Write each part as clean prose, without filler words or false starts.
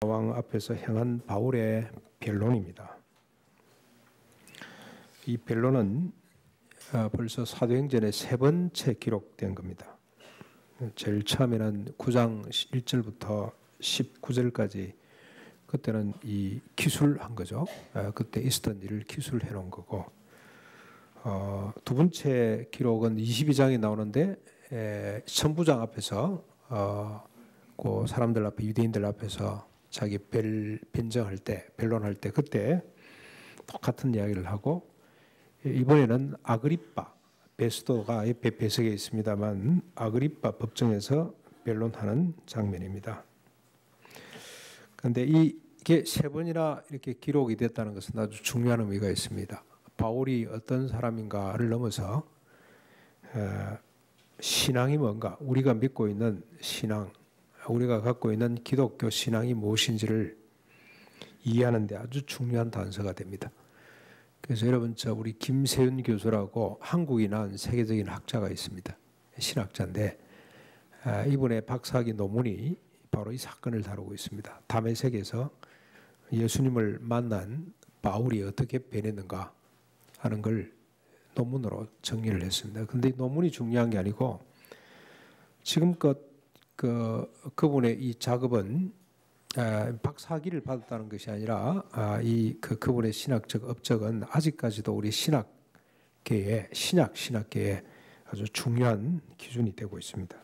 왕 앞에서 행한 바울의 변론입니다. 이 변론은 벌써 사도행전에 3번째 기록된 겁니다. 제일 처음에는 9장 1절부터 19절까지 그때는 이 기술한 거죠. 그때 있었던 일을 기술해 놓은 거고, 두 번째 기록은 22장에 나오는데 천부장 앞에서 그 사람들 앞에, 유대인들 앞에서 자기 변정할 때, 변론할 때 그때 똑같은 이야기를 하고, 이번에는 아그리빠, 베스도가 옆에 배석에 있습니다만 아그리빠 법정에서 변론하는 장면입니다. 그런데 이게 3번이나 이렇게 기록이 됐다는 것은 아주 중요한 의미가 있습니다. 바울이 어떤 사람인가를 넘어서 신앙이 뭔가, 우리가 믿고 있는 신앙, 우리가 갖고 있는 기독교 신앙이 무엇인지를 이해하는 데 아주 중요한 단서가 됩니다. 그래서 여러분, 우리 김세윤 교수라고 한국이 낳은 세계적인 학자가 있습니다. 신학자인데 이분의 박사학위 논문이 바로 이 사건을 다루고 있습니다. 다메섹에서 예수님을 만난 바울이 어떻게 변했는가 하는 걸 논문으로 정리를 했습니다. 그런데 이 논문이 중요한 게 아니고, 지금껏 그분의 이 작업은 박사학위를 받았다는 것이 아니라 그분의 신학적 업적은 아직까지도 우리 신학계에, 신학계에 아주 중요한 기준이 되고 있습니다.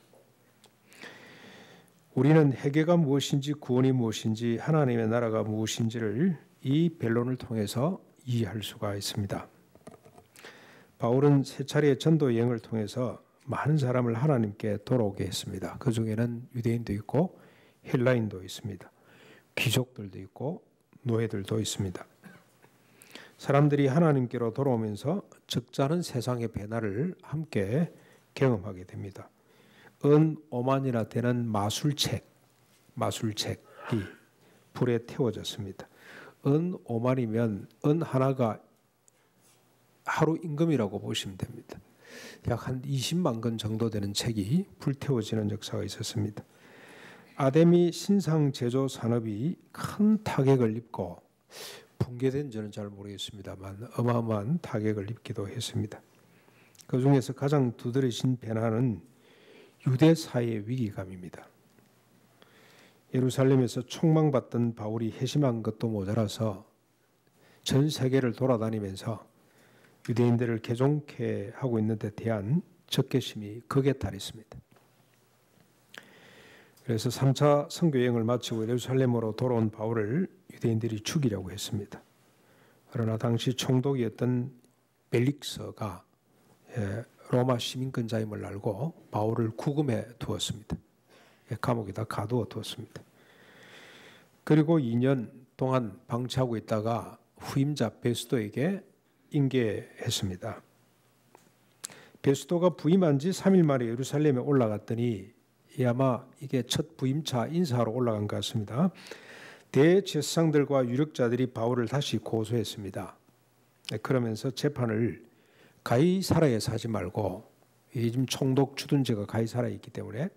우리는 회개가 무엇인지, 구원이 무엇인지, 하나님의 나라가 무엇인지를 이 변론을 통해서 이해할 수가 있습니다. 바울은 3차례의 전도 여행을 통해서 많은 사람을 하나님께 돌아오게 했습니다. 그 중에는 유대인도 있고 헬라인도 있습니다. 귀족들도 있고 노예들도 있습니다. 사람들이 하나님께로 돌아오면서 적잖은 세상의 변화를 함께 경험하게 됩니다. 은 5만이나 되는 마술책이 불에 태워졌습니다. 은 5만이면 은 하나가 하루 임금이라고 보시면 됩니다. 약 한 20만 권 정도 되는 책이 불태워지는 역사가 있었습니다. 아데미 신상 제조 산업이 큰 타격을 입고, 붕괴된지는 잘 모르겠습니다만 어마어마한 타격을 입기도 했습니다. 그 중에서 가장 두드러진 변화는 유대 사회의 위기감입니다. 예루살렘에서 총망받던 바울이 회심한 것도 모자라서 전 세계를 돌아다니면서 유대인들을 개종케 하고 있는 데 대한 적개심이 극에 달했습니다. 그래서 3차 선교 여행을 마치고 예루살렘으로 돌아온 바울을 유대인들이 죽이려고 했습니다. 그러나 당시 총독이었던 벨릭스가 로마 시민권자임을 알고 바울을 구금해 두었습니다. 감옥에다 가두어 두었습니다. 그리고 2년 동안 방치하고 있다가 후임자 베스도에게 인계했습니다. 베스도가 부임한 지 3일 만에 예루살렘에 올라갔더니, 아마 이게 첫 부임차 인사하러 올라간 것 같습니다. 대제사장들과 유력자들이 바울을 다시 고소했습니다. 그러면서 재판을 가이사라에서 하지 말고, 지금 총독 주둔지가 가이사라에 있기 때문에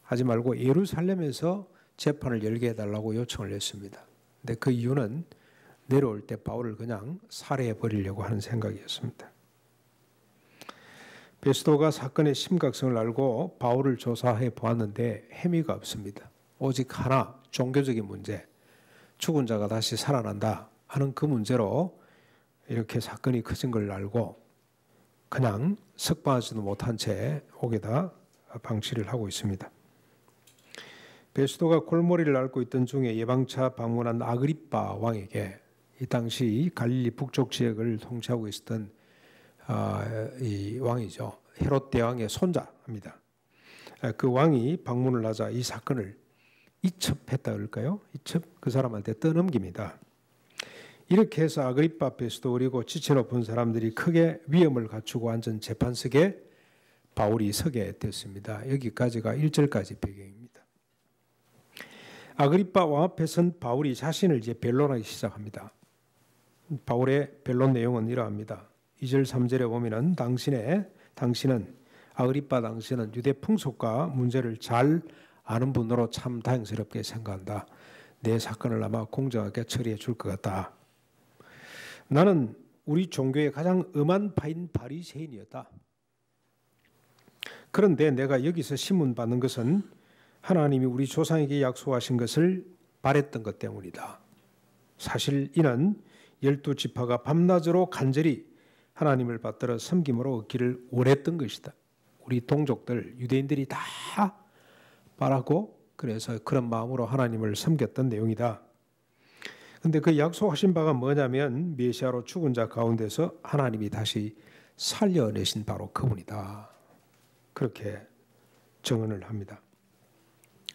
하지 말고 예루살렘에서 재판을 열게 해달라고 요청을 했습니다. 근데 그 이유는 내려올 때 바울을 그냥 살해해 버리려고 하는 생각이었습니다. 베스도가 사건의 심각성을 알고 바울을 조사해 보았는데 혐의가 없습니다. 오직 하나, 종교적인 문제, 죽은 자가 다시 살아난다 하는 그 문제로 이렇게 사건이 커진 걸 알고 그냥 석방하지도 못한 채 옥에다 방치를 하고 있습니다. 베스도가 골머리를 앓고 있던 중에 예방차 방문한 아그리빠 왕에게, 이 당시 갈릴리 북쪽 지역을 통치하고 있었던 이 왕이죠. 헤롯 대왕의 손자입니다. 그 왕이 방문을 하자 이 사건을 이첩했다 그럴까요? 그 사람한테 떠넘깁니다. 이렇게 해서 아그리빠, 베스도 그리고 지체 높은 사람들이 크게 위험을 갖추고 앉은 재판석에 바울이 서게 됐습니다. 여기까지가 1절까지 배경입니다. 아그리빠 왕 앞에 선 바울이 자신을 이제 변론하기 시작합니다. 바울의 변론 내용은 이러합니다. 2절 3절에 보면은 아그리빠 당신은 유대 풍속과 문제를 잘 아는 분으로 참 다행스럽게 생각한다. 내 사건을 아마 공정하게 처리해 줄 것 같다. 나는 우리 종교의 가장 엄한 파인 바리새인이었다. 그런데 내가 여기서 신문받는 것은 하나님이 우리 조상에게 약속하신 것을 바랬던 것 때문이다. 사실 이는 12지파가 밤낮으로 간절히 하나님을 받들어 섬김으로 얻기를 원했던 것이다. 우리 동족들, 유대인들이 다 바라고 그래서 그런 마음으로 하나님을 섬겼던 내용이다. 그런데 그 약속하신 바가 뭐냐면 메시아로 죽은 자 가운데서 하나님이 다시 살려내신 바로 그분이다. 그렇게 증언을 합니다.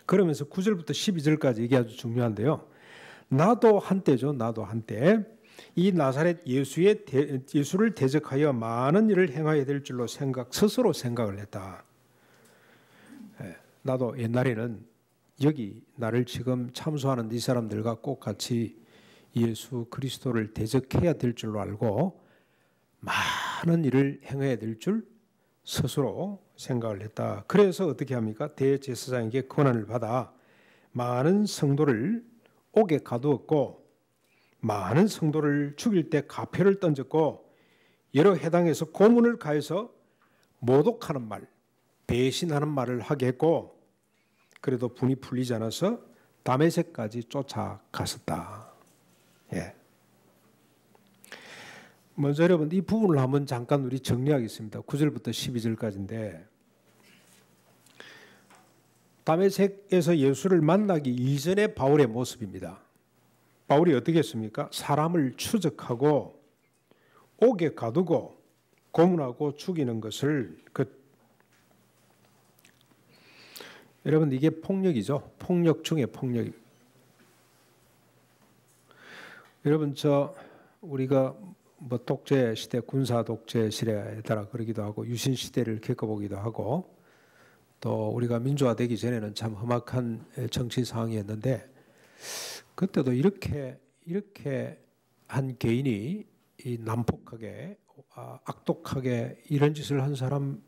그러면서 9절부터 12절까지 이게 아주 중요한데요. 나도 한때죠. 나도 한때 이 나사렛 예수를 대적하여 많은 일을 행하여야 될 줄로 스스로 생각을 했다. 나도 옛날에는 여기 나를 지금 참소하는 이 사람들과 꼭 같이 예수 그리스도를 대적해야 될 줄로 알고 많은 일을 행해야 될 줄 스스로 생각을 했다. 그래서 어떻게 합니까? 대제사장에게 권한을 받아 많은 성도를 옥에 가두었고 많은 성도를 죽일 때 가표를 던졌고 여러 해당에서 고문을 가해서 모독하는 말, 배신하는 말을 하게 했고 그래도 분이 풀리지 않아서 다메섹까지 쫓아갔었다. 예. 먼저 여러분 이 부분을 한번 잠깐 우리 정리하겠습니다. 9절부터 12절까지인데 다메섹에서 예수를 만나기 이전의 바울의 모습입니다. 바울이 어떻게 했습니까? 사람을 추적하고 옥에 가두고 고문하고 죽이는 것을 여러분 이게 폭력이죠. 폭력 중에 폭력. 여러분 우리가 뭐 독재 시대, 군사 독재 시대에 따라 그러기도 하고 유신 시대를 겪어보기도 하고 또 우리가 민주화되기 전에는 참 험악한 정치 상황이었는데 그때도 이렇게 한 개인이 이 난폭하게 악독하게 이런 짓을 한 사람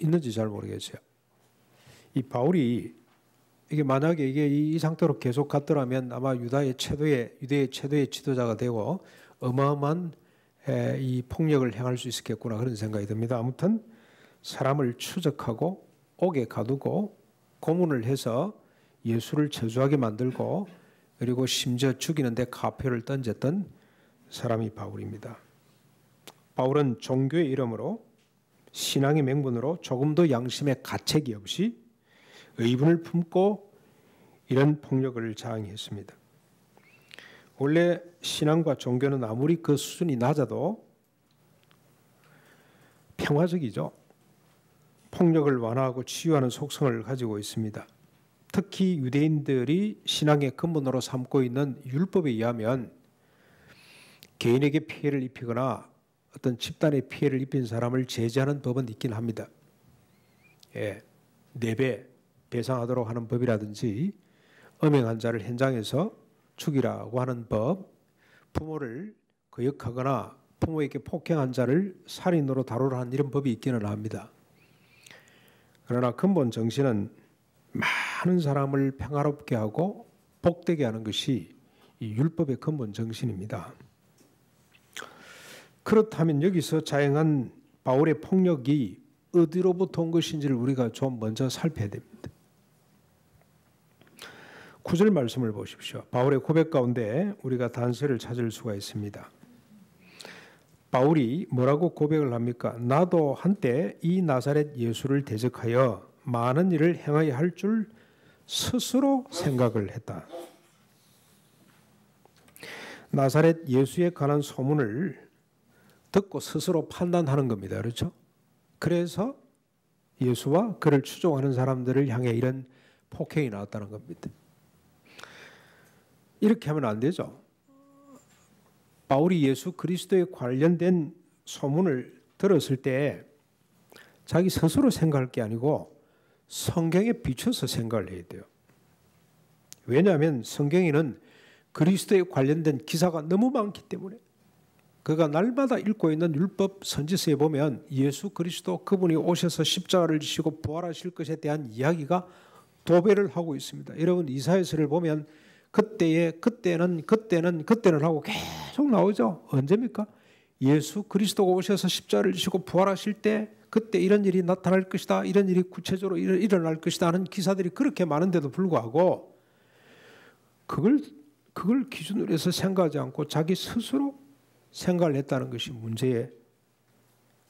있는지 잘 모르겠어요. 이 바울이 이게 만약에 이게 이 상태로 계속 갔더라면 아마 유대의 최도의 지도자가 되고 어마어마한 이 폭력을 행할 수 있었겠구나 그런 생각이 듭니다. 아무튼 사람을 추적하고 옥에 가두고 고문을 해서 예수를 저주하게 만들고 그리고 심지어 죽이는데 가표를 던졌던 사람이 바울입니다. 바울은 종교의 이름으로 신앙의 명분으로 조금도 양심의 가책이 없이 의분을 품고 이런 폭력을 자행했습니다. 원래 신앙과 종교는 아무리 그 수준이 낮아도 평화적이죠. 폭력을 완화하고 치유하는 속성을 가지고 있습니다. 특히 유대인들이 신앙의 근본으로 삼고 있는 율법에 의하면 개인에게 피해를 입히거나 어떤 집단에 피해를 입힌 사람을 제재하는 법은 있긴 합니다. 4배 배상하도록 하는 법이라든지 음행한 자를 현장에서 죽이라고 하는 법, 부모를 거역하거나 부모에게 폭행한 자를 살인으로 다루라 하는 이런 법이 있기는 합니다. 그러나 근본 정신은 많은 사람을 평화롭게 하고 복되게 하는 것이 이 율법의 근본 정신입니다. 그렇다면 여기서 자행한 바울의 폭력이 어디로부터 온 것인지를 우리가 좀 먼저 살펴야 됩니다. 9절 말씀을 보십시오. 바울의 고백 가운데 우리가 단서를 찾을 수가 있습니다. 바울이 뭐라고 고백을 합니까? 나도 한때 이 나사렛 예수를 대적하여 많은 일을 행하여야 할 줄 스스로 생각을 했다. 나사렛 예수에 관한 소문을 듣고 스스로 판단하는 겁니다. 그렇죠? 그래서 예수와 그를 추종하는 사람들을 향해 이런 폭행이 나왔다는 겁니다. 이렇게 하면 안 되죠. 바울이 예수 그리스도에 관련된 소문을 들었을 때 자기 스스로 생각할 게 아니고 성경에 비춰서 생각을 해야 돼요. 왜냐하면 성경에는 그리스도에 관련된 기사가 너무 많기 때문에 그가 날마다 읽고 있는 율법 선지서에 보면 예수 그리스도 그분이 오셔서 십자가를 지시고 부활하실 것에 대한 이야기가 도배를 하고 있습니다. 여러분 이사야서를 보면 그때는 하고 계속 나오죠. 언제입니까? 예수 그리스도가 오셔서 십자가를 지시고 부활하실 때 그때 이런 일이 나타날 것이다. 이런 일이 구체적으로 일어날 것이다 하는 기사들이 그렇게 많은데도 불구하고 그걸 기준으로 해서 생각하지 않고 자기 스스로 생각을 했다는 것이 문제의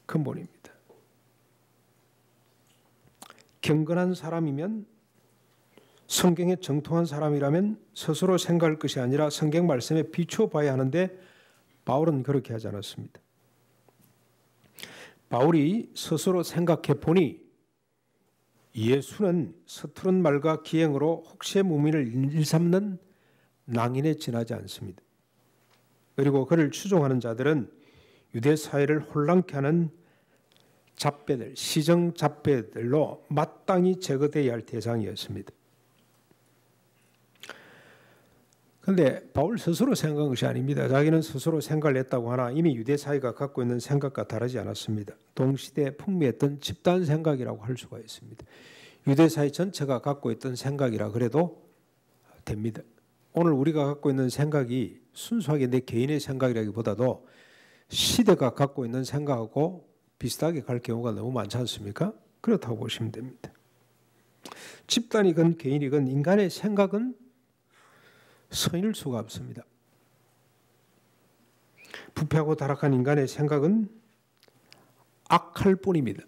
근본입니다. 경건한 사람이면, 성경에 정통한 사람이라면 스스로 생각할 것이 아니라 성경 말씀에 비추어 봐야 하는데 바울은 그렇게 하지 않았습니다. 바울이 스스로 생각해 보니 예수는 서투른 말과 기행으로 혹시의 무민을 일삼는 낭인에 지나지 않습니다. 그리고 그를 추종하는 자들은 유대 사회를 혼란케 하는 잡배들, 시정 잡배들로 마땅히 제거되어야 할 대상이었습니다. 그런데 바울 스스로 생각한 것이 아닙니다. 자기는 스스로 생각을 했다고 하나 이미 유대 사회가 갖고 있는 생각과 다르지 않았습니다. 동시대에 풍미했던 집단 생각이라고 할 수가 있습니다. 유대 사회 전체가 갖고 있던 생각이라 그래도 됩니다. 오늘 우리가 갖고 있는 생각이 순수하게 내 개인의 생각이라기보다도 시대가 갖고 있는 생각하고 비슷하게 갈 경우가 너무 많지 않습니까? 그렇다고 보시면 됩니다. 집단이건 개인이건 인간의 생각은 선일 수가 없습니다. 부패하고 타락한 인간의 생각은 악할 뿐입니다.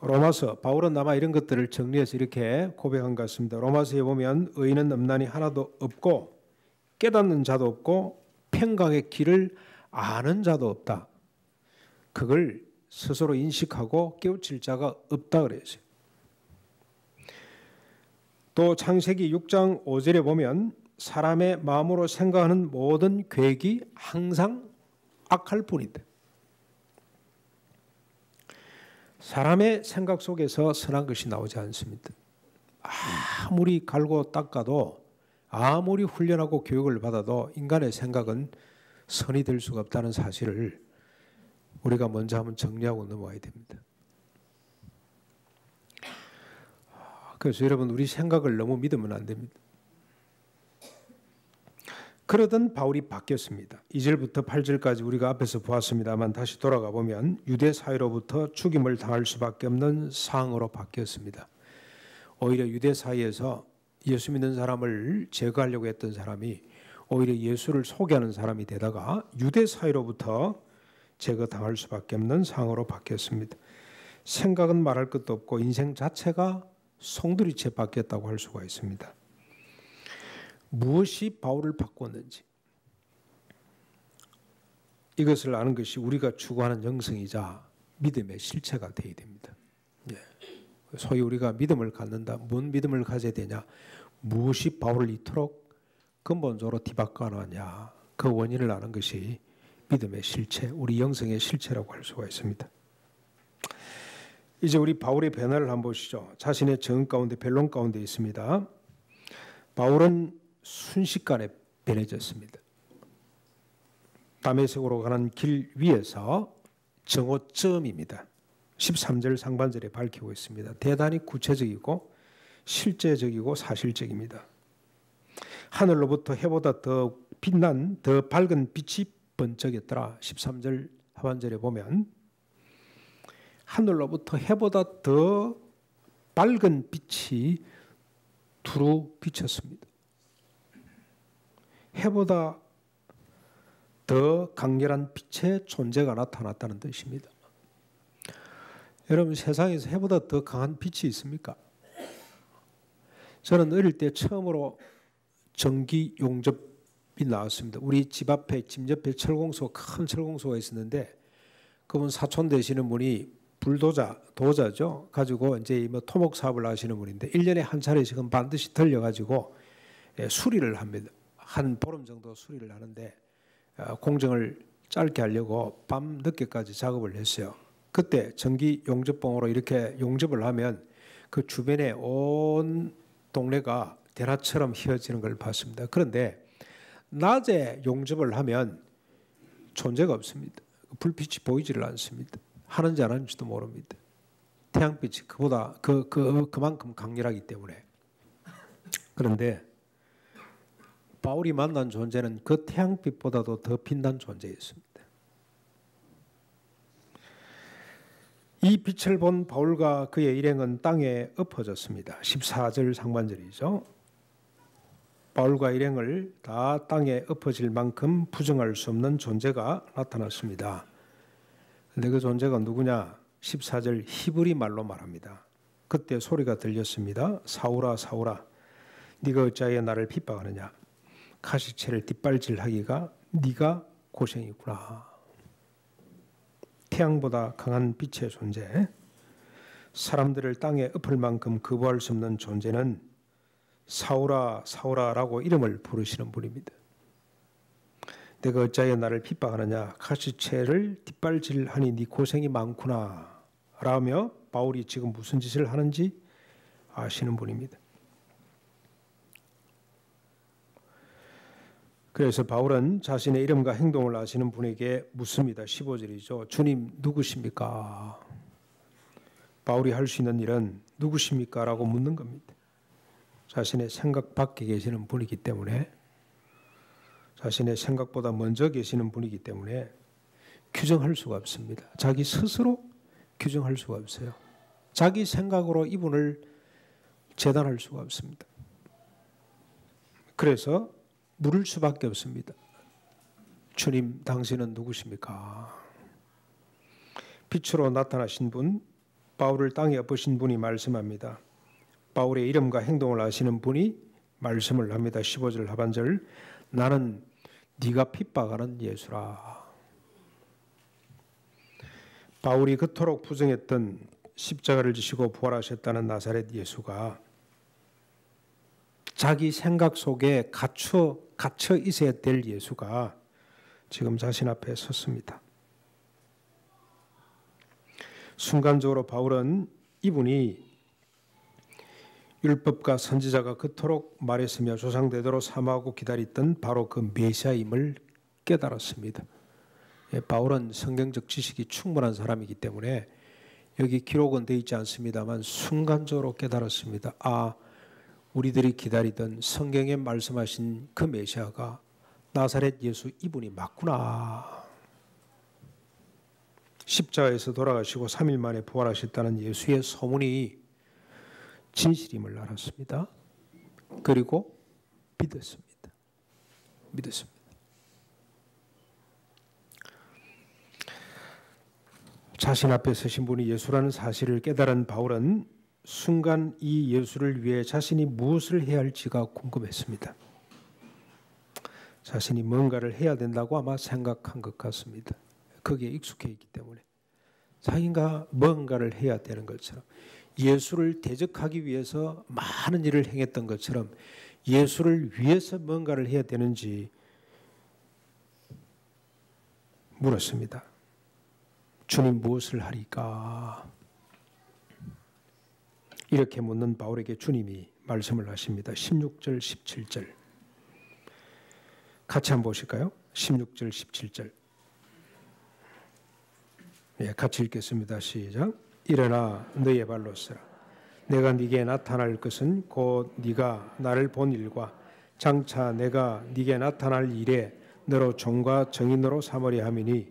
로마서, 바울은 아마 이런 것들을 정리해서 이렇게 고백한 것 같습니다. 로마서에 보면 의인은 없나니 하나도 없고 깨닫는 자도 없고 평강의 길을 아는 자도 없다. 그걸 스스로 인식하고 깨우칠 자가 없다 그랬어요. 또 창세기 6장 5절에 보면 사람의 마음으로 생각하는 모든 계획이 항상 악할 뿐이다. 사람의 생각 속에서 선한 것이 나오지 않습니다. 아무리 갈고 닦아도 아무리 훈련하고 교육을 받아도 인간의 생각은 선이 될 수가 없다는 사실을 우리가 먼저 한번 정리하고 넘어가야 됩니다. 그래서 여러분 우리 생각을 너무 믿으면 안 됩니다. 그러던 바울이 바뀌었습니다. 2절부터 8절까지 우리가 앞에서 보았습니다만 다시 돌아가 보면 유대 사회로부터 죽임을 당할 수밖에 없는 상황으로 바뀌었습니다. 오히려 유대 사회에서 예수 믿는 사람을 제거하려고 했던 사람이 오히려 예수를 소개하는 사람이 되다가 유대 사회로부터 제거당할 수밖에 없는 상황으로 바뀌었습니다. 생각은 말할 것도 없고 인생 자체가 송두리째 바뀌었다고 할 수가 있습니다. 무엇이 바울을 바꿨는지 이것을 아는 것이 우리가 추구하는 영성이자 믿음의 실체가 되어야 됩니다. 소위 우리가 믿음을 갖는다. 뭔 믿음을 가져야 되냐? 무엇이 바울을 이토록 근본적으로 뒤바꿔놨냐? 그 원인을 아는 것이 믿음의 실체, 우리 영성의 실체라고 할 수가 있습니다. 이제 우리 바울의 변화를 한번 보시죠. 자신의 정 가운데 변론 가운데 있습니다. 바울은 순식간에 변해졌습니다. 다메섹으로 가는 길 위에서 정오점입니다. 13절 상반절에 밝히고 있습니다. 대단히 구체적이고 실제적이고 사실적입니다. 하늘로부터 해보다 더 빛난 더 밝은 빛이 번쩍였더라. 13절 하반절에 보면 하늘로부터 해보다 더 밝은 빛이 두루 비쳤습니다. 해보다 더 강렬한 빛의 존재가 나타났다는 뜻입니다. 여러분 세상에서 해보다 더 강한 빛이 있습니까? 저는 어릴 때 처음으로 전기 용접이 나왔습니다. 우리 집 앞에 집 옆에 철공소 큰 철공소가 있었는데 그분 사촌 되시는 분이 도자죠. 가지고 이제 뭐 토목 사업을 하시는 분인데 1년에 한 차례씩은 반드시 들려가지고 수리를 합니다. 한 보름 정도 수리를 하는데 공정을 짧게 하려고 밤 늦게까지 작업을 했어요. 그때 전기 용접봉으로 이렇게 용접을 하면 그 주변에 온 동네가 대낮처럼 휘어지는 걸 봤습니다. 그런데 낮에 용접을 하면 존재가 없습니다. 불빛이 보이지를 않습니다. 하는지 안 하는지도 모릅니다. 태양빛이 그만큼 강렬하기 때문에. 그런데 바울이 만난 존재는 그 태양빛보다도 더 빛난 존재였습니다. 이 빛을 본 바울과 그의 일행은 땅에 엎어졌습니다. 14절 상반절이죠. 바울과 일행을 다 땅에 엎어질 만큼 부정할 수 없는 존재가 나타났습니다. 그런데 그 존재가 누구냐? 14절 히브리 말로 말합니다. 그때 소리가 들렸습니다. 사울아 사울아 네가 어찌하여 나를 핍박하느냐? 가시체를 뒷발질하기가 네가 고생이구나. 태양보다 강한 빛의 존재, 사람들을 땅에 엎을 만큼 거부할 수 없는 존재는 사울아 사울아라고 이름을 부르시는 분입니다. 내가 어찌하여 나를 핍박하느냐? 가시체를 뒷발질하니 네 고생이 많구나 라며 바울이 지금 무슨 짓을 하는지 아시는 분입니다. 그래서 바울은 자신의 이름과 행동을 아시는 분에게 묻습니다. 15절이죠. 주님 누구십니까? 바울이 할 수 있는 일은 누구십니까? 라고 묻는 겁니다. 자신의 생각 밖에 계시는 분이기 때문에, 자신의 생각보다 먼저 계시는 분이기 때문에 규정할 수가 없습니다. 자기 스스로 규정할 수가 없어요. 자기 생각으로 이분을 재단할 수가 없습니다. 그래서 물을 수밖에 없습니다. 주님, 당신은 누구십니까? 빛으로 나타나신 분, 바울을 땅에 엎으신 분이 말씀합니다. 바울의 이름과 행동을 아시는 분이 말씀을 합니다. 15절 하반절, 나는 네가 핍박하는 예수라. 바울이 그토록 부정했던 십자가를 지시고 부활하셨다는 나사렛 예수가 자기 생각 속에 갇혀 있어야 될 예수가 지금 자신 앞에 섰습니다. 순간적으로 바울은 이분이 율법과 선지자가 그토록 말했으며 조상대대로 사모하고 기다렸던 바로 그 메시아임을 깨달았습니다. 바울은 성경적 지식이 충분한 사람이기 때문에 여기 기록은 되어 있지 않습니다만 순간적으로 깨달았습니다. 아, 우리들이 기다리던 성경에 말씀하신 그 메시아가 나사렛 예수 이분이 맞구나. 십자가에서 돌아가시고 3일 만에 부활하셨다는 예수의 소문이 진실임을 알았습니다. 그리고 믿었습니다. 자신 앞에 서신 분이 예수라는 사실을 깨달은 바울은 순간 이 예수를 위해 자신이 무엇을 해야 할지가 궁금했습니다. 자신이 뭔가를 해야 된다고 아마 생각한 것 같습니다. 거기에 익숙해 있기 때문에 자기가 뭔가를 해야 되는 것처럼, 예수를 대적하기 위해서 많은 일을 행했던 것처럼 예수를 위해서 뭔가를 해야 되는지 물었습니다. 주님 무엇을 하리까? 이렇게 묻는 바울에게 주님이 말씀을 하십니다. 16절 17절 같이 한번 보실까요? 16절 17절 같이 읽겠습니다. 시작. 일어나 너의 발로 서라. 내가 네게 나타날 것은 곧 네가 나를 본 일과 장차 내가 네게 나타날 일에 너로 종과 증인으로 삼으려 함이니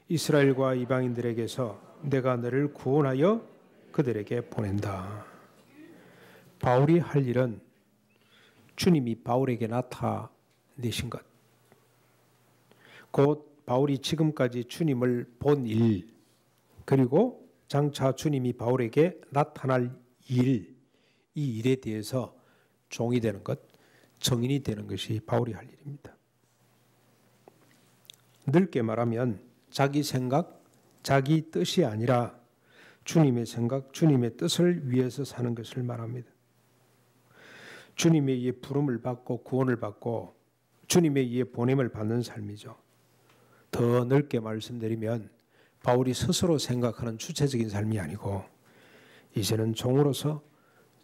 이스라엘과 이방인들에게서 내가 너를 구원하여 그들에게 보낸다. 바울이 할 일은 주님이 바울에게 나타내신 것, 곧 바울이 지금까지 주님을 본 일, 그리고 장차 주님이 바울에게 나타날 일, 이 일에 대해서 종이 되는 것, 증인이 되는 것이 바울이 할 일입니다. 넓게 말하면 자기 생각, 자기 뜻이 아니라 주님의 생각, 주님의 뜻을 위해서 사는 것을 말합니다. 주님에 의해 부름을 받고 구원을 받고 주님에 의해 보냄을 받는 삶이죠. 더 넓게 말씀드리면 바울이 스스로 생각하는 주체적인 삶이 아니고 이제는 종으로서,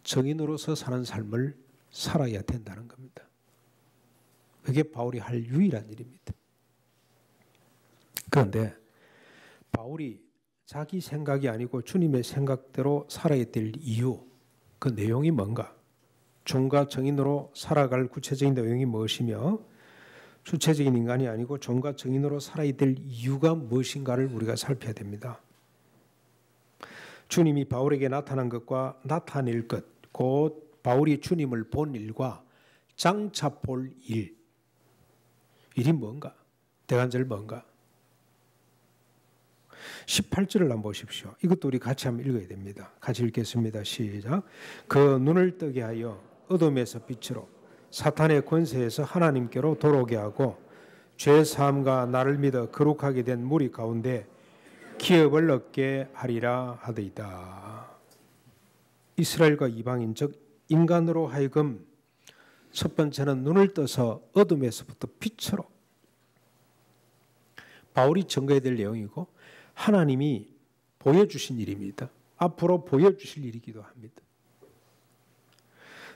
증인으로서 사는 삶을 살아야 된다는 겁니다. 그게 바울이 할 유일한 일입니다. 그런데 바울이 자기 생각이 아니고 주님의 생각대로 살아야 될 이유, 그 내용이 뭔가? 종과 증인으로 살아갈 구체적인 내용이 무엇이며 주체적인 인간이 아니고 종과 증인으로 살아야 될 이유가 무엇인가를 우리가 살펴야 됩니다. 주님이 바울에게 나타난 것과 나타낼 것, 곧 바울이 주님을 본 일과 장차 볼 일이 뭔가? 대간절 뭔가? 18절을 한번 보십시오. 이것도 우리 같이 한번 읽어야 됩니다. 같이 읽겠습니다. 시작. 그 눈을 뜨게 하여 어둠에서 빛으로 사탄의 권세에서 하나님께로 돌아오게 하고 죄 사함과 나를 믿어 거룩하게 된 무리 가운데 기업을 얻게 하리라 하더이다. 이스라엘과 이방인 즉 인간으로 하여금 첫 번째는 눈을 떠서 어둠에서부터 빛으로, 바울이 증거해야 될 내용이고 하나님이 보여주신 일입니다. 앞으로 보여주실 일이기도 합니다.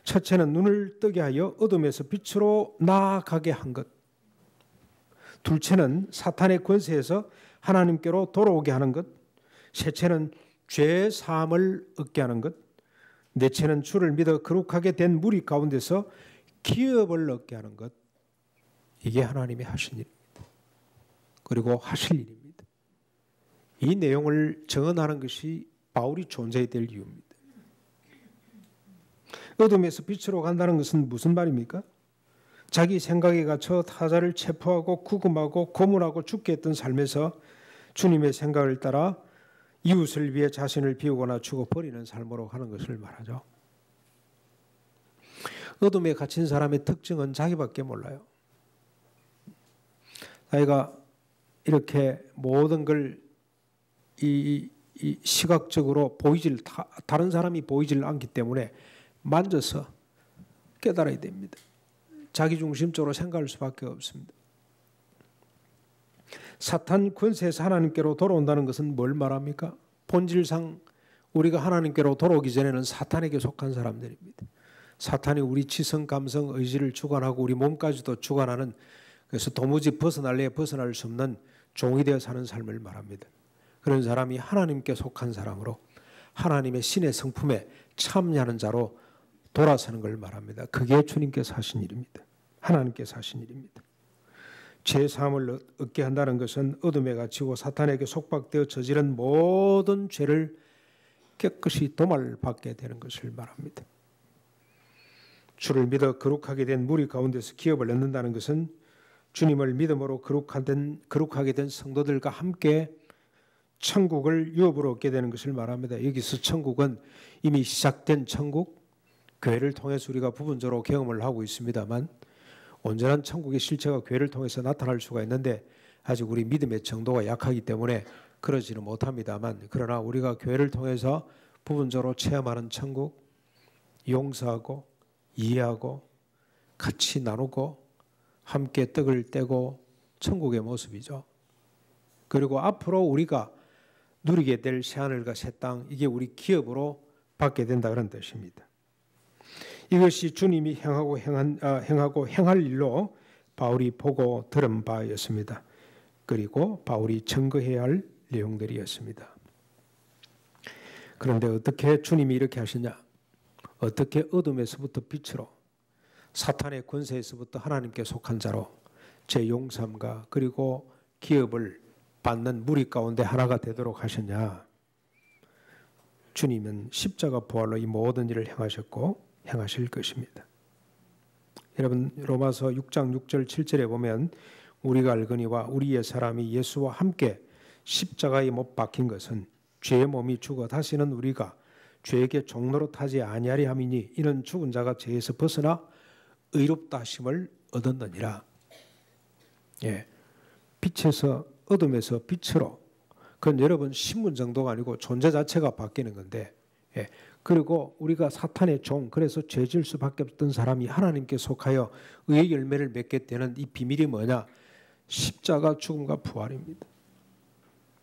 첫째는 눈을 뜨게 하여 어둠에서 빛으로 나아가게 한 것. 둘째는 사탄의 권세에서 하나님께로 돌아오게 하는 것. 셋째는 죄 사함을 얻게 하는 것. 넷째는 주를 믿어 거룩하게 된 무리 가운데서 기업을 얻게 하는 것. 이게 하나님이 하신 일입니다. 그리고 하실 일입니다. 이 내용을 정언하는 것이 바울이 존재해야 될 이유입니다. 어둠에서 빛으로 간다는 것은 무슨 말입니까? 자기 생각에 갇혀 타자를 체포하고 구금하고 고문하고 죽게 했던 삶에서 주님의 생각을 따라 이웃을 위해 자신을 비우거나 죽어버리는 삶으로 가는 것을 말하죠. 어둠에 갇힌 사람의 특징은 자기밖에 몰라요. 자기가 이렇게 모든 걸 이 시각적으로 다른 사람이 보이질 않기 때문에 만져서 깨달아야 됩니다. 자기중심적으로 생각할 수밖에 없습니다. 사탄 권세에서 하나님께로 돌아온다는 것은 뭘 말합니까? 본질상 우리가 하나님께로 돌아오기 전에는 사탄에게 속한 사람들입니다. 사탄이 우리 지성, 감성, 의지를 주관하고 우리 몸까지도 주관하는, 그래서 도무지 벗어날래야 벗어날 수 없는 종이 되어 사는 삶을 말합니다. 그런 사람이 하나님께 속한 사람으로 하나님의 신의 성품에 참여하는 자로 돌아서는 걸 말합니다. 그게 주님께서 하신 일입니다. 하나님께서 하신 일입니다. 죄 사함을 얻게 한다는 것은 어둠에 갇히고 사탄에게 속박되어 저지른 모든 죄를 깨끗이 도말받게 되는 것을 말합니다. 주를 믿어 거룩하게 된 무리 가운데서 기업을 얻는다는 것은 주님을 믿음으로 거룩하게 된 성도들과 함께 천국을 유업으로 얻게 되는 것을 말합니다. 여기서 천국은 이미 시작된 천국, 교회를 통해서 우리가 부분적으로 경험을 하고 있습니다만 온전한 천국의 실체가 교회를 통해서 나타날 수가 있는데 아직 우리 믿음의 정도가 약하기 때문에 그러지는 못합니다만, 그러나 우리가 교회를 통해서 부분적으로 체험하는 천국, 용서하고 이해하고 같이 나누고 함께 떡을 떼고 천국의 모습이죠. 그리고 앞으로 우리가 누리게 될 새하늘과 새 땅, 이게 우리 기업으로 받게 된다 그런 뜻입니다. 이것이 주님이 행하고 행할 일로 바울이 보고 들은 바였습니다. 그리고 바울이 증거해야 할 내용들이었습니다. 그런데 어떻게 주님이 이렇게 하시냐? 어떻게 어둠에서부터 빛으로, 사탄의 권세에서부터 하나님께 속한 자로 제 용서함과 그리고 기업을 받는 무리 가운데 하나가 되도록 하셨냐? 주님은 십자가 부활로 이 모든 일을 행하셨고 행하실 것입니다. 여러분, 로마서 6장 6절 7절에 보면 우리가 알거니와 우리의 사람이 예수와 함께 십자가에 못 박힌 것은 죄의 몸이 죽어 다시는 우리가 죄에게 종로로 타지 아니하리 함이니 이는 죽은 자가 죄에서 벗어나 의롭다 하심을 얻었느니라. 예, 빛에서 어둠에서 빛으로, 그건 여러분 신분 정도가 아니고 존재 자체가 바뀌는 건데, 예, 그리고 우리가 사탄의 종, 그래서 죄 지을 수밖에 없던 사람이 하나님께 속하여 의의 열매를 맺게 되는 이 비밀이 뭐냐? 십자가 죽음과 부활입니다.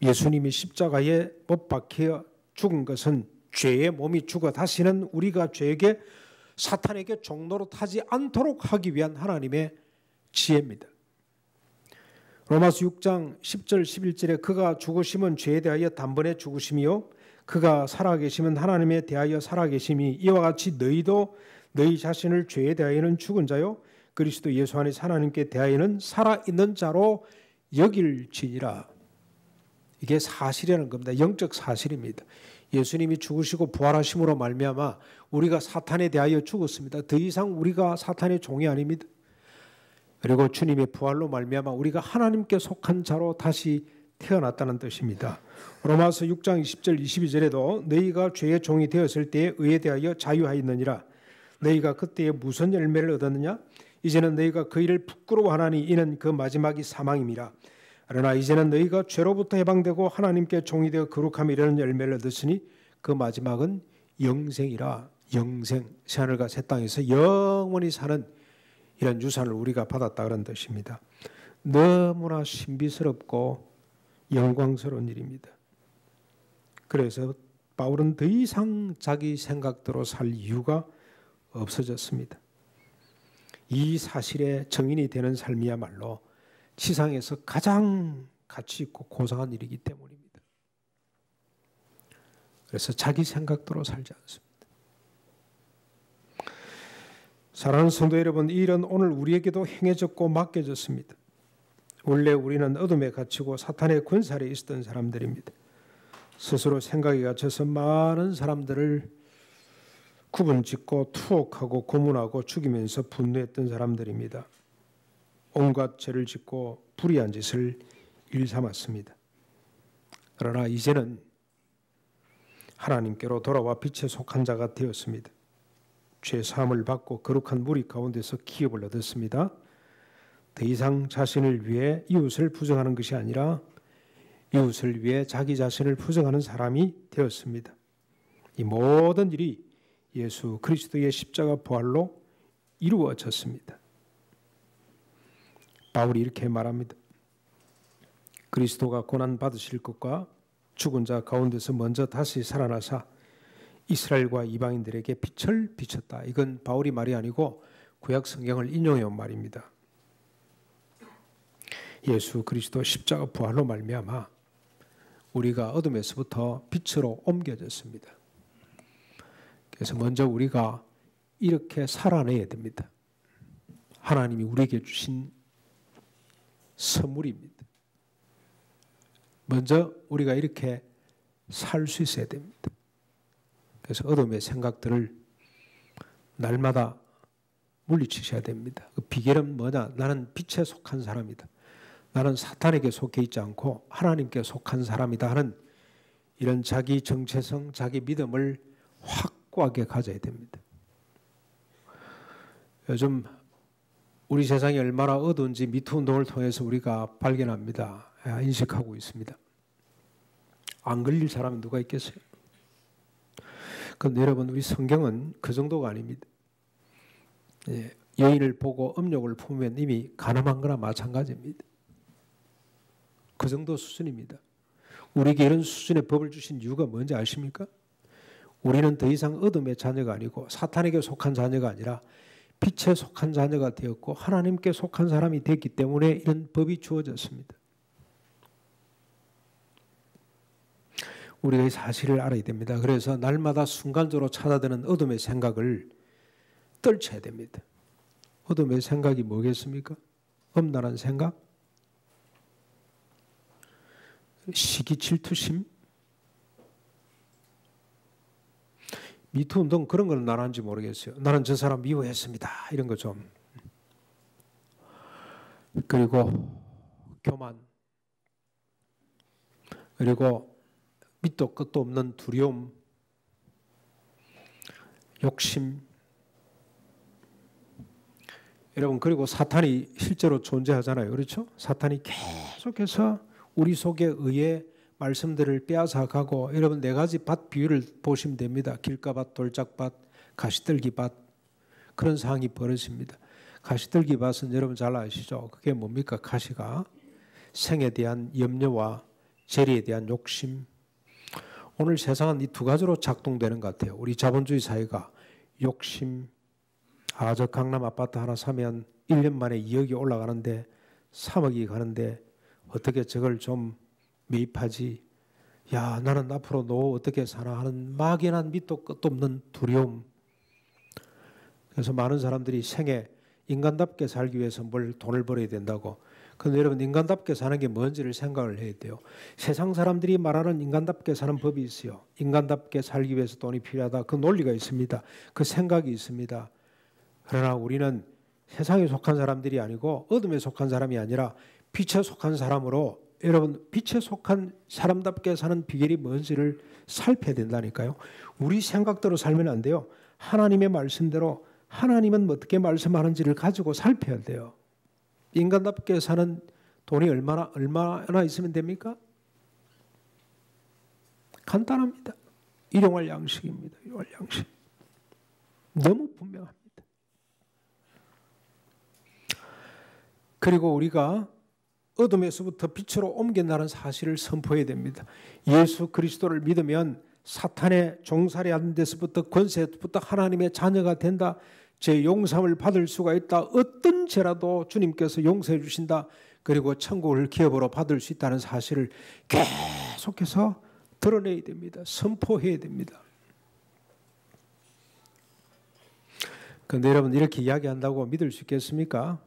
예수님이 십자가에 못 박혀 죽은 것은 죄의 몸이 죽어 다시는 우리가 죄에게, 사탄에게 종로로 타지 않도록 하기 위한 하나님의 지혜입니다. 로마서 6장 10절 11절에 그가 죽으심은 죄에 대하여 단번에 죽으심이요 그가 살아계심은 하나님에 대하여 살아계심이 이와 같이 너희도 너희 자신을 죄에 대하여는 죽은 자요 그리스도 예수 안에서 하나님께 대하여는 살아있는 자로 여길지니라. 이게 사실이라는 겁니다. 영적 사실입니다. 예수님이 죽으시고 부활하심으로 말미암아 우리가 사탄에 대하여 죽었습니다. 더 이상 우리가 사탄의 종이 아닙니다. 그리고 주님의 부활로 말미암아 우리가 하나님께 속한 자로 다시 태어났다는 뜻입니다. 로마서 6장 20절 22절에도 너희가 죄의 종이 되었을 때에 의에 대하여 자유하였느니라. 너희가 그때에 무슨 열매를 얻었느냐? 이제는 너희가 그 일을 부끄러워하나니 이는 그 마지막이 사망임이라. 그러나 이제는 너희가 죄로부터 해방되고 하나님께 종이 되어 거룩함에 이르는 열매를 얻었으니 그 마지막은 영생이라. 영생, 새하늘과 새 땅에서 영원히 사는 이런 유산을 우리가 받았다 그런 뜻입니다. 너무나 신비스럽고 영광스러운 일입니다. 그래서 바울은 더 이상 자기 생각대로 살 이유가 없어졌습니다. 이 사실에 정인이 되는 삶이야말로 지상에서 가장 가치 있고 고상한 일이기 때문입니다. 그래서 자기 생각대로 살지 않습니다. 사랑하는 성도 여러분, 이 일은 오늘 우리에게도 행해졌고 맡겨졌습니다. 원래 우리는 어둠에 갇히고 사탄의 권세 아래 있었던 사람들입니다. 스스로 생각에 갇혀서 많은 사람들을 구분짓고 투옥하고 고문하고 죽이면서 분노했던 사람들입니다. 온갖 죄를 짓고 불의한 짓을 일삼았습니다. 그러나 이제는 하나님께로 돌아와 빛에 속한 자가 되었습니다. 죄 사함을 받고 거룩한 무리 가운데서 기업을 얻었습니다. 더 이상 자신을 위해 이웃을 부정하는 것이 아니라 이웃을 위해 자기 자신을 부정하는 사람이 되었습니다. 이 모든 일이 예수 그리스도의 십자가 부활로 이루어졌습니다. 바울이 이렇게 말합니다. 그리스도가 고난 받으실 것과 죽은 자 가운데서 먼저 다시 살아나사 이스라엘과 이방인들에게 빛을 비쳤다. 이건 바울이 말이 아니고 구약 성경을 인용해 온 말입니다. 예수 그리스도 십자가 부활로 말미암아 우리가 어둠에서부터 빛으로 옮겨졌습니다. 그래서 먼저 우리가 이렇게 살아내야 됩니다. 하나님이 우리에게 주신 선물입니다. 먼저 우리가 이렇게 살 수 있어야 됩니다. 그래서 어둠의 생각들을 날마다 물리치셔야 됩니다. 그 비결은 뭐냐? 나는 빛에 속한 사람이다. 나는 사탄에게 속해 있지 않고 하나님께 속한 사람이다 하는 이런 자기 정체성, 자기 믿음을 확고하게 가져야 됩니다. 요즘 우리 세상이 얼마나 어두운지 미투 운동을 통해서 우리가 발견합니다. 인식하고 있습니다. 안 걸릴 사람이 누가 있겠어요? 그런데 여러분, 우리 성경은 그 정도가 아닙니다. 여인을 보고 음욕을 품으면 이미 간음한 거나 마찬가지입니다. 그 정도 수준입니다. 우리에게 이런 수준의 법을 주신 이유가 뭔지 아십니까? 우리는 더 이상 어둠의 자녀가 아니고 사탄에게 속한 자녀가 아니라 빛에 속한 자녀가 되었고 하나님께 속한 사람이 됐기 때문에 이런 법이 주어졌습니다. 우리가 이 사실을 알아야 됩니다. 그래서 날마다 순간적으로 찾아드는 어둠의 생각을 떨쳐야 됩니다. 어둠의 생각이 뭐겠습니까? 엄란한 생각? 시기 질투심? 미투 운동 그런 건 난 하는지 모르겠어요. 나는 저 사람 미워했습니다. 이런 거 좀. 그리고 교만. 그리고 밑도 끝도 없는 두려움. 욕심. 여러분, 그리고 사탄이 실제로 존재하잖아요. 그렇죠? 사탄이 계속해서 우리 속에 의해 말씀들을 빼앗아가고, 여러분 네 가지 밭 비유를 보시면 됩니다. 길가밭, 돌짝밭, 가시떨기밭, 그런 상황이 벌어집니다. 가시떨기밭은 여러분 잘 아시죠? 그게 뭡니까? 가시가 생에 대한 염려와 재리에 대한 욕심. 오늘 세상은 이 두 가지로 작동되는 것 같아요. 우리 자본주의 사회가 욕심, 저 강남 아파트 하나 사면 1년 만에 2억이 올라가는데 3억이 가는데 어떻게 저걸 좀 매입하지? 야, 나는 앞으로 노후 어떻게 사나 하는 막연한 밑도 끝도 없는 두려움. 그래서 많은 사람들이 생애 인간답게 살기 위해서 뭘 돈을 벌어야 된다고. 그런데 여러분, 인간답게 사는 게 뭔지를 생각을 해야 돼요. 세상 사람들이 말하는 인간답게 사는 법이 있어요. 인간답게 살기 위해서 돈이 필요하다. 그 논리가 있습니다. 그 생각이 있습니다. 그러나 우리는 세상에 속한 사람들이 아니고 어둠에 속한 사람이 아니라 빛에 속한 사람으로, 여러분, 빛에 속한 사람답게 사는 비결이 뭔지를 살펴야 된다니까요. 우리 생각대로 살면 안 돼요. 하나님의 말씀대로, 하나님은 어떻게 말씀하는지를 가지고 살펴야 돼요. 인간답게 사는 돈이 얼마나 있으면 됩니까? 간단합니다. 일용할 양식입니다. 일용할 양식. 너무 분명합니다. 그리고 우리가 어둠에서부터 빛으로 옮겨나는 사실을 선포해야 됩니다. 예수 그리스도를 믿으면 사탄의 종살이하는 데서부터, 권세부터 하나님의 자녀가 된다. 제 용서를 받을 수가 있다. 어떤 죄라도 주님께서 용서해 주신다. 그리고 천국을 기업으로 받을 수 있다는 사실을 계속해서 드러내야 됩니다. 선포해야 됩니다. 그런데 여러분, 이렇게 이야기한다고 믿을 수 있겠습니까?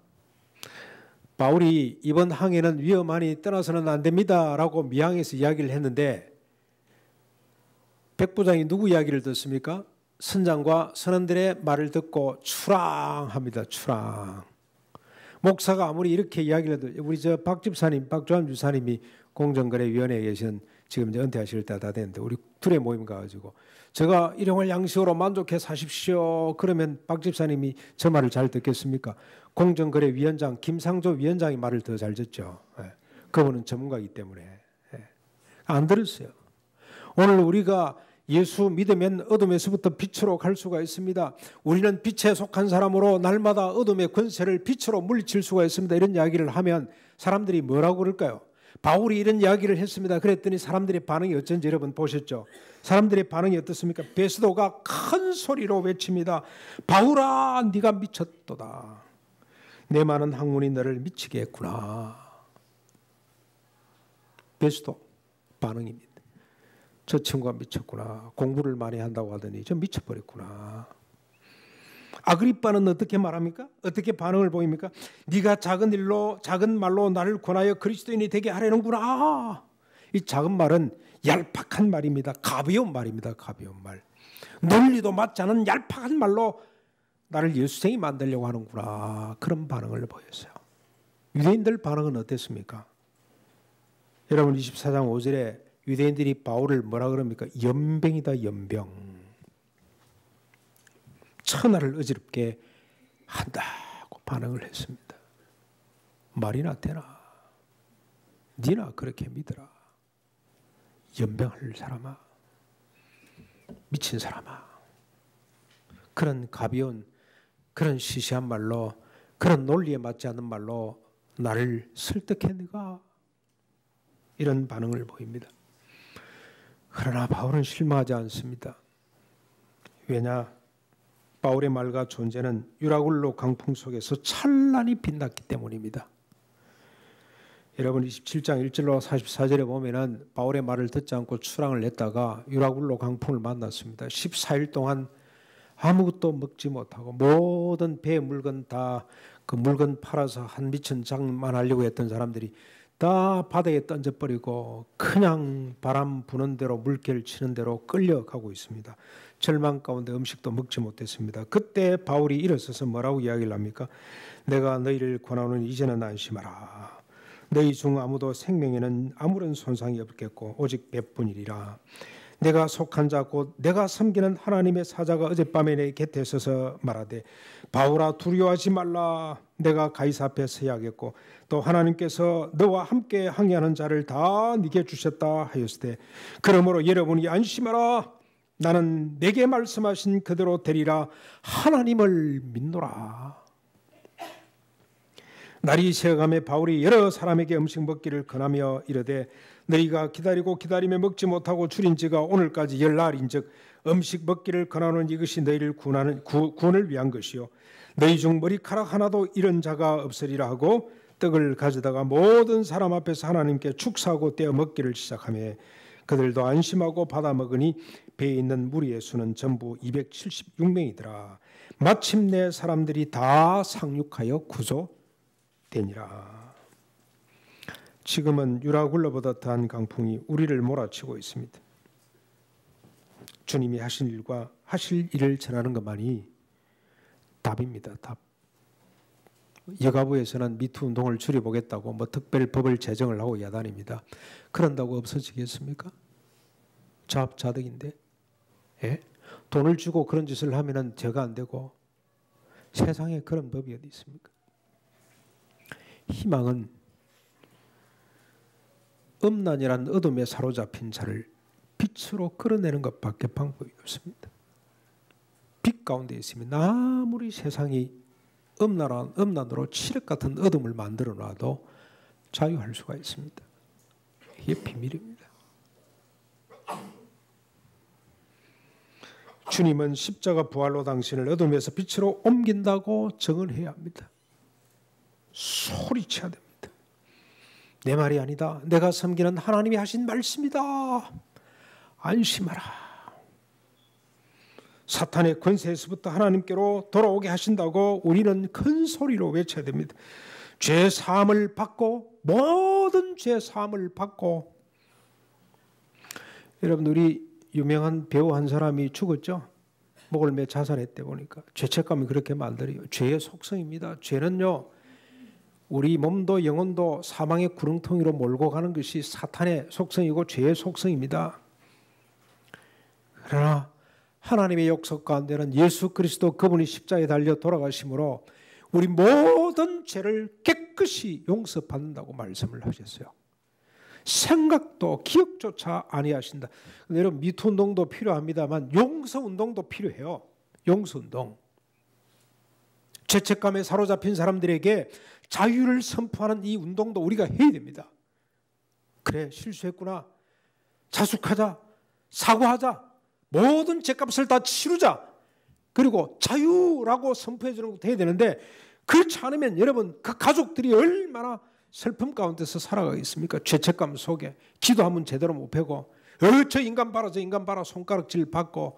바울이 이번 항해는 위험하니 떠나서는 안 됩니다 라고 미항에서 이야기를 했는데, 백부장이 누구 이야기를 듣습니까? 선장과 선원들의 말을 듣고 추랑합니다. 추랑. 목사가 아무리 이렇게 이야기를 해도, 우리 박 집사님, 박조한 주사님이 공정거래위원회에 계신, 지금 이제 은퇴하실 때 다 됐는데, 우리 둘의 모임 가가지고 제가 일용할 양식으로 만족해 사십시오. 그러면 박 집사님이 저 말을 잘 듣겠습니까? 공정거래위원장 김상조 위원장이 말을 더 잘 듣죠. 그분은 전문가이기 때문에. 안 들었어요. 오늘 우리가 예수 믿으면 어둠에서부터 빛으로 갈 수가 있습니다. 우리는 빛에 속한 사람으로 날마다 어둠의 권세를 빛으로 물리칠 수가 있습니다. 이런 이야기를 하면 사람들이 뭐라고 그럴까요? 바울이 이런 이야기를 했습니다. 그랬더니 사람들의 반응이 어쩐지 여러분 보셨죠? 사람들의 반응이 어떻습니까? 베스도가 큰 소리로 외칩니다. 바울아, 네가 미쳤도다. 내 많은 학문이 너를 미치게 했구나. 베스도 반응입니다. 저 친구가 미쳤구나. 공부를 많이 한다고 하더니 저 미쳐버렸구나. 아그리빠는 어떻게 말합니까? 어떻게 반응을 보입니까? 네가 작은 말로 나를 권하여 그리스도인이 되게 하려는구나. 이 작은 말은 얄팍한 말입니다. 가벼운 말입니다. 가벼운 말. 논리도 맞지 않은 얄팍한 말로 나를 예수생이 만들려고 하는구나. 그런 반응을 보였어요. 유대인들 반응은 어땠습니까? 여러분, 24장 5절에 유대인들이 바울을 뭐라 그럽니까? 연병이다, 연병. 천하를 어지럽게 한다고 반응을 했습니다. 말이나 되나? 니나 그렇게 믿어라. 연병할 사람아, 미친 사람아. 그런 가벼운, 그런 시시한 말로, 그런 논리에 맞지 않는 말로 나를 설득했는가? 이런 반응을 보입니다. 그러나 바울은 실망하지 않습니다. 왜냐? 바울의 말과 존재는 유라굴로 강풍 속에서 찬란히 빛났기 때문입니다. 여러분, 27장 1절로 44절에 보면은 바울의 말을 듣지 않고 출항을 했다가 유라굴로 강풍을 만났습니다. 14일 동안 아무것도 먹지 못하고 모든 배 물건 다 그 물건 팔아서 한 미천 장만하려고 했던 사람들이 다 바다에 던져버리고 그냥 바람 부는 대로 물결 치는 대로 끌려가고 있습니다. 절망 가운데 음식도 먹지 못했습니다. 그때 바울이 일어서서 뭐라고 이야기를 합니까? 내가 너희를 권하노니 이제는 안심하라. 너희 중 아무도 생명에는 아무런 손상이 없겠고 오직 몇뿐이리라. 내가 속한 자 곧 내가 섬기는 하나님의 사자가 어젯밤에 내 곁에 서서 말하되 바울아 두려워하지 말라. 내가 가이사 앞에 서야겠고 또 하나님께서 너와 함께 항해하는 자를 다 네게 주셨다 하였으되 그러므로 여러분이 안심하라. 나는 내게 말씀하신 그대로 되리라. 하나님을 믿노라. 날이 새어가매 바울이 여러 사람에게 음식 먹기를 권하며 이르되 너희가 기다리고 기다리며 먹지 못하고 줄인 지가 오늘까지 열날인즉 음식 먹기를 권하는 이것이 너희를 구원을 위한 것이요 너희 중 머리카락 하나도 잃은 자가 없으리라 하고 떡을 가져다가 모든 사람 앞에서 하나님께 축사하고 떼어 먹기를 시작하며 그들도 안심하고 받아 먹으니 배에 있는 무리의 수는 전부 276명이더라. 마침내 사람들이 다 상륙하여 구조되니라. 지금은 유라굴로보다 더한 강풍이 우리를 몰아치고 있습니다. 주님이 하실 일을 전하는 것만이 답입니다. 답. 여가부에서는 미투 운동을 줄여보겠다고 특별 법을 제정을 하고 야단입니다. 그런다고 없어지겠습니까? 자업자득인데. 예? 돈을 주고 그런 짓을 하면은 죄가 안 되고 세상에 그런 법이 어디 있습니까? 희망은 음란이란 어둠에 사로잡힌 자를 빛으로 끌어내는 것밖에 방법이 없습니다. 빛 가운데 있으면 아무리 세상이 음란으로 칠흑 같은 어둠을 만들어 놔도 자유할 수가 있습니다. 이게 비밀입니다. 주님은 십자가 부활로 당신을 어둠에서 빛으로 옮긴다고 증언해야 합니다. 소리쳐야 됩니다. 내 말이 아니다. 내가 섬기는 하나님이 하신 말씀이다. 안심하라. 사탄의 권세에서부터 하나님께로 돌아오게 하신다고 우리는 큰 소리로 외쳐야 됩니다. 죄 사함을 받고 모든 죄 사함을 받고. 여러분, 우리 유명한 배우 한 사람이 죽었죠. 목을 매 자살했대 보니까. 죄책감이 그렇게 만들어요. 죄의 속성입니다. 죄는요, 우리 몸도 영혼도 사망의 구렁텅이로 몰고 가는 것이 사탄의 속성이고 죄의 속성입니다. 그러나 하나님의 역사 가운데는 예수 그리스도 그분이 십자가에 달려 돌아가심으로 우리 모든 죄를 깨끗이 용서받는다고 말씀을 하셨어요. 생각도 기억조차 아니하신다. 여러분, 미투 운동도 필요합니다만 용서 운동도 필요해요. 용서 운동. 죄책감에 사로잡힌 사람들에게 자유를 선포하는 이 운동도 우리가 해야 됩니다. 그래, 실수했구나. 자숙하자. 사과하자. 모든 죄값을 다 치르자. 그리고 자유라고 선포해 주는 것도 해야 되는데, 그렇지 않으면 여러분, 그 가족들이 얼마나 슬픔 가운데서 살아가겠습니까? 죄책감 속에 기도하면 제대로 못 펴고, 저 인간 봐라, 저 인간 봐라 손가락질 받고,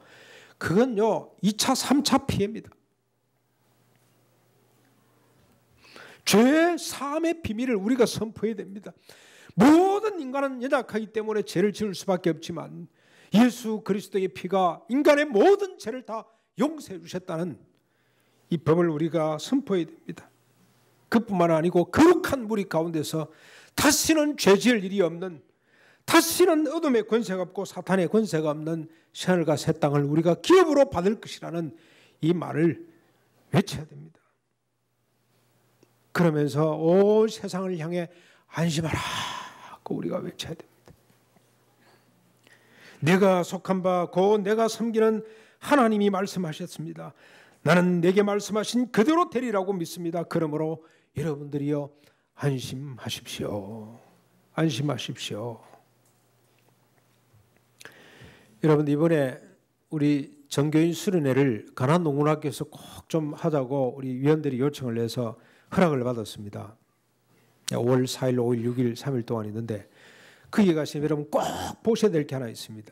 그건요 2차 3차 피해입니다. 죄 사함의 비밀을 우리가 선포해야 됩니다. 모든 인간은 연약하기 때문에 죄를 지을 수밖에 없지만 예수 그리스도의 피가 인간의 모든 죄를 다 용서해 주셨다는 이 법을 우리가 선포해야 됩니다. 그뿐만 아니고 거룩한 무리 가운데서 다시는 죄 지을 일이 없는, 다시는 어둠의 권세가 없고 사탄의 권세가 없는 새하늘과 새 땅을 우리가 기업으로 받을 것이라는 이 말을 외쳐야 됩니다. 그러면서 온 세상을 향해 안심하라 고 우리가 외쳐야 됩니다. 내가 속한 바 곧 내가 섬기는 하나님이 말씀하셨습니다. 나는 내게 말씀하신 그대로 되리라고 믿습니다. 그러므로 여러분들이요 안심하십시오. 안심하십시오. 여러분, 이번에 우리 정교인 수련회를 가난농군학교에서 꼭 좀 하자고 우리 위원들이 요청을 해서 허락을 받았습니다. 5월 4일, 5일, 6일, 3일 동안 있는데 거기에 가시면 여러분 꼭 보셔야 될 게 하나 있습니다.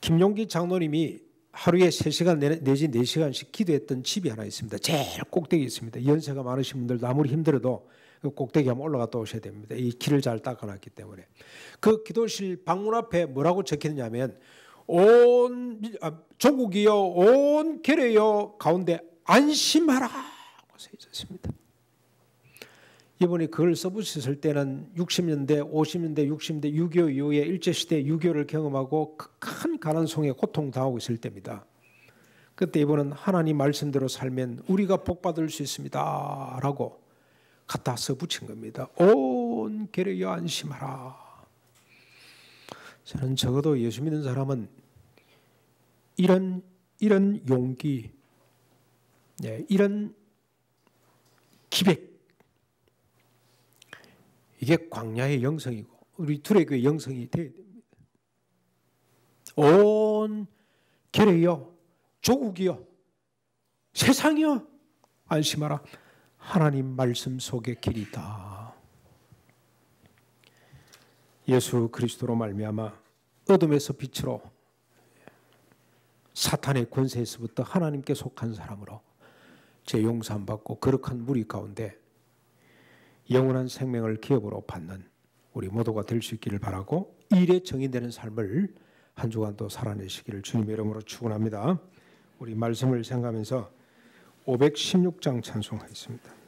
김용기 장로님이 하루에 3시간 내지 4시간씩 기도했던 집이 하나 있습니다. 제일 꼭대기에 있습니다. 연세가 많으신 분들도 아무리 힘들어도 그 꼭대기 한번 올라갔다 오셔야 됩니다. 이 길을 잘 닦아놨기 때문에. 그 기도실 방문 앞에 뭐라고 적혀있냐면 조국이여 온 계례여 가운데 안심하라 써 있었습니다. 이번에 그걸 써붙였을 때는 60년대, 50년대, 60년대 6.25 이후에 일제시대 6.25를 경험하고 큰 가난송에 고통당하고 있을 때입니다. 그때 이번은 하나님 말씀대로 살면 우리가 복받을 수 있습니다 라고 갖다 써붙인 겁니다. 온 계례여 안심하라. 저는 적어도 예수 믿는 사람은 이런 용기, 이런 기백, 이게 광야의 영성이고 우리 두레교의 영성이 되어야 됩니다. 온 계례여, 조국이여, 세상이여 안심하라. 하나님 말씀 속의 길이다. 예수 그리스도로 말미암아 어둠에서 빛으로, 사탄의 권세에서부터 하나님께 속한 사람으로 죄용서함받고 거룩한 무리 가운데 영원한 생명을 기업으로 받는 우리 모두가 될 수 있기를 바라고, 일에 정의되는 삶을 한 주간도 살아내시기를 주님의 이름으로 축원합니다. 우리 말씀을 생각하면서 516장 찬송하겠습니다.